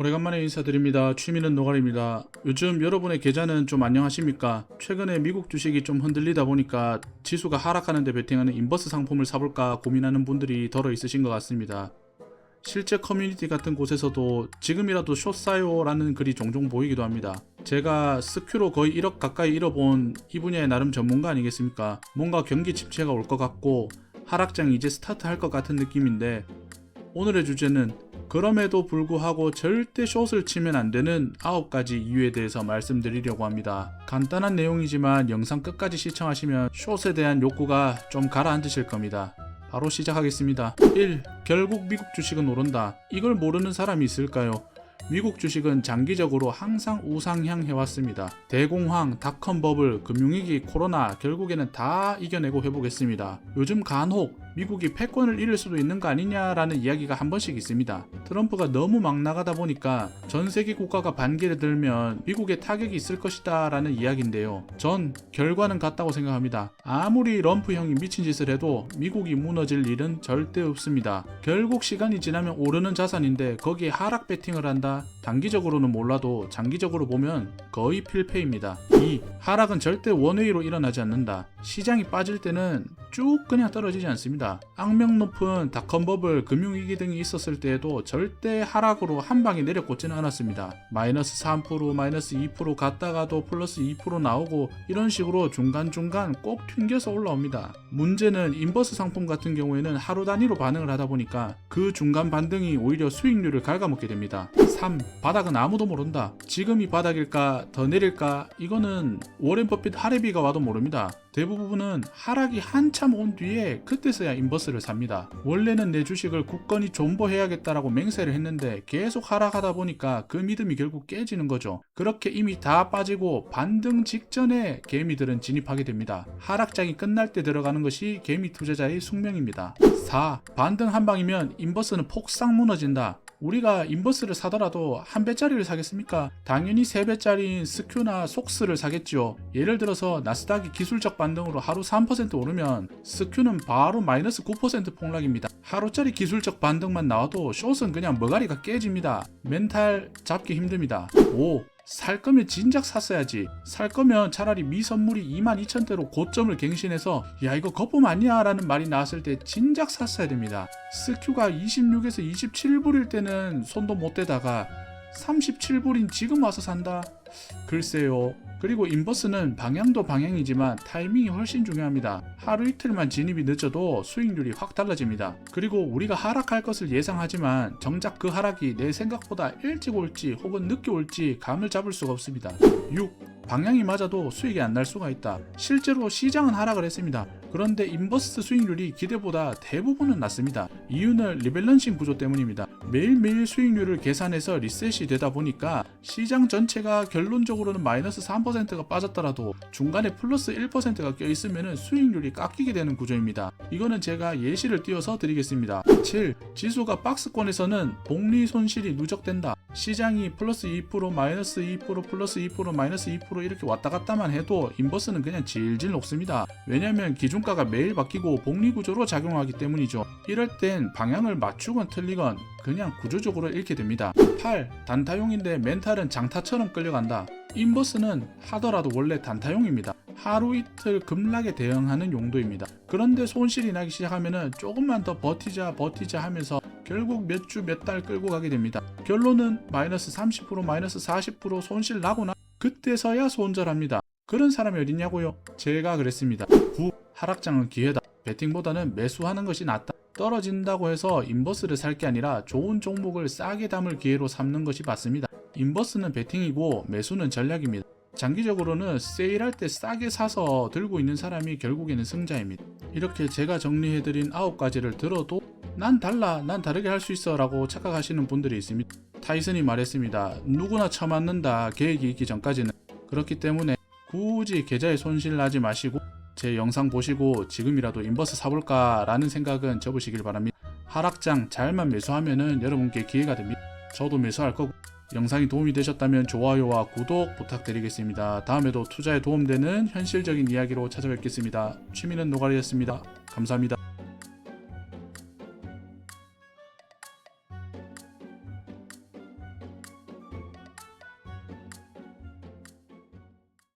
오래간만에 인사드립니다. 취미는 노가리입니다. 요즘 여러분의 계좌는 좀 안녕하십니까? 최근에 미국 주식이 좀 흔들리다 보니까 지수가 하락하는데 베팅하는 인버스 상품을 사볼까 고민하는 분들이 덜어 있으신 것 같습니다. 실제 커뮤니티 같은 곳에서도 지금이라도 숏 사요 라는 글이 종종 보이기도 합니다. 제가 스큐로 거의 1억 가까이 잃어본 이 분야의 나름 전문가 아니겠습니까? 뭔가 경기 침체가 올 것 같고 하락장이 이제 스타트할 것 같은 느낌인데, 오늘의 주제는 그럼에도 불구하고 절대 숏을 치면 안 되는 9가지 이유에 대해서 말씀드리려고 합니다. 간단한 내용이지만 영상 끝까지 시청하시면 숏에 대한 욕구가 좀 가라앉으실 겁니다. 바로 시작하겠습니다. 1. 결국 미국 주식은 오른다. 이걸 모르는 사람이 있을까요? 미국 주식은 장기적으로 항상 우상향 해왔습니다. 대공황, 닷컴 버블, 금융위기, 코로나 결국에는 다 이겨내고 회복했습니다. 요즘 간혹 미국이 패권을 잃을 수도 있는 거 아니냐라는 이야기가 한 번씩 있습니다. 트럼프가 너무 막 나가다 보니까 전 세계 국가가 반기를 들면 미국에 타격이 있을 것이다 라는 이야기인데요. 전 결과는 같다고 생각합니다. 아무리 럼프 형이 미친 짓을 해도 미국이 무너질 일은 절대 없습니다. 결국 시간이 지나면 오르는 자산인데 거기에 하락 베팅을 한다? 단기적으로는 몰라도 장기적으로 보면 거의 필패입니다. 2. 하락은 절대 원웨이로 일어나지 않는다. 시장이 빠질 때는 쭉 그냥 떨어지지 않습니다. 악명 높은 닷컴 버블, 금융위기 등이 있었을 때에도 절대 하락으로 한 방에 내려꽂지는 않았습니다. 마이너스 3%, 마이너스 2% 갔다가도 플러스 2% 나오고 이런 식으로 중간중간 꼭 튕겨서 올라옵니다. 문제는 인버스 상품 같은 경우에는 하루 단위로 반응을 하다 보니까 그 중간 반등이 오히려 수익률을 갉아먹게 됩니다. 3. 바닥은 아무도 모른다. 지금이 바닥일까 더 내릴까 이거는 워렌 버핏 하레비가 와도 모릅니다. 대부분은 하락이 한참 온 뒤에 그때서야 인버스를 삽니다. 원래는 내 주식을 굳건히 존버해야겠다라고 맹세를 했는데 계속 하락하다 보니까 그 믿음이 결국 깨지는 거죠. 그렇게 이미 다 빠지고 반등 직전에 개미들은 진입하게 됩니다. 하락장이 끝날 때 들어가는 것이 개미 투자자의 숙명입니다. 4. 반등 한 방이면 인버스는 폭삭 무너진다. 우리가 인버스를 사더라도 한 배짜리를 사겠습니까? 당연히 3배짜리인 스큐나 속스를 사겠죠. 예를 들어서 나스닥이 기술적 반등으로 하루 3% 오르면 스큐는 바로 마이너스 9% 폭락입니다. 하루짜리 기술적 반등만 나와도 숏은 그냥 머가리가 깨집니다. 멘탈 잡기 힘듭니다. 5. 살 거면 진작 샀어야지. 살 거면 차라리 미 선물이 22,000대로 고점을 갱신해서 야 이거 거품 아니야 라는 말이 나왔을 때 진작 샀어야 됩니다. 스큐가 26에서 27불일 때는 손도 못 대다가 37불인 지금 와서 산다? 글쎄요. 그리고 인버스는 방향도 방향이지만 타이밍이 훨씬 중요합니다. 하루 이틀만 진입이 늦어도 수익률이 확 달라집니다. 그리고 우리가 하락할 것을 예상하지만 정작 그 하락이 내 생각보다 일찍 올지 혹은 늦게 올지 감을 잡을 수가 없습니다. 6. 방향이 맞아도 수익이 안 날 수가 있다. 실제로 시장은 하락을 했습니다. 그런데 인버스 수익률이 기대보다 대부분은 낮습니다. 이유는 리밸런싱 구조 때문입니다. 매일매일 수익률을 계산해서 리셋이 되다 보니까 시장 전체가 결론적으로는 마이너스 3%가 빠졌더라도 중간에 플러스 1%가 껴있으면 수익률이 깎이게 되는 구조입니다. 이거는 제가 예시를 띄워서 드리겠습니다. 7. 지수가 박스권에서는 복리 손실이 누적된다. 시장이 플러스 2%, 마이너스 2%, 플러스 2%, 마이너스 2% 이렇게 왔다 갔다만 해도 인버스는 그냥 질질 녹습니다. 왜냐면 기준가가 매일 바뀌고 복리 구조로 작용하기 때문이죠. 이럴 땐 방향을 맞추건 틀리건 그냥 구조적으로 잃게 됩니다. 8. 단타용인데 멘탈은 장타처럼 끌려간다. 인버스는 하더라도 원래 단타용입니다. 하루 이틀 급락에 대응하는 용도입니다. 그런데 손실이 나기 시작하면 조금만 더 버티자 하면서 결국 몇 주 몇 달 끌고 가게 됩니다. 결론은 마이너스 30% 마이너스 40% 손실 나거나 그때서야 손절합니다. 그런 사람이 어딨냐고요? 제가 그랬습니다. 9. 하락장은 기회다. 베팅보다는 매수하는 것이 낫다. 떨어진다고 해서 인버스를 살 게 아니라 좋은 종목을 싸게 담을 기회로 삼는 것이 맞습니다. 인버스는 베팅이고 매수는 전략입니다. 장기적으로는 세일할 때 싸게 사서 들고 있는 사람이 결국에는 승자입니다. 이렇게 제가 정리해드린 9가지를 들어도 난 달라, 난 다르게 할 수 있어 라고 착각하시는 분들이 있습니다. 타이슨이 말했습니다. 누구나 처맞는다, 계획이 있기 전까지는. 그렇기 때문에 굳이 계좌에 손실 나지 마시고 제 영상 보시고 지금이라도 인버스 사볼까 라는 생각은 접으시길 바랍니다. 하락장 잘만 매수하면은 여러분께 기회가 됩니다. 저도 매수할 거고. 영상이 도움이 되셨다면 좋아요와 구독 부탁드리겠습니다. 다음에도 투자에 도움되는 현실적인 이야기로 찾아뵙겠습니다. 취미는 노가리였습니다. 감사합니다.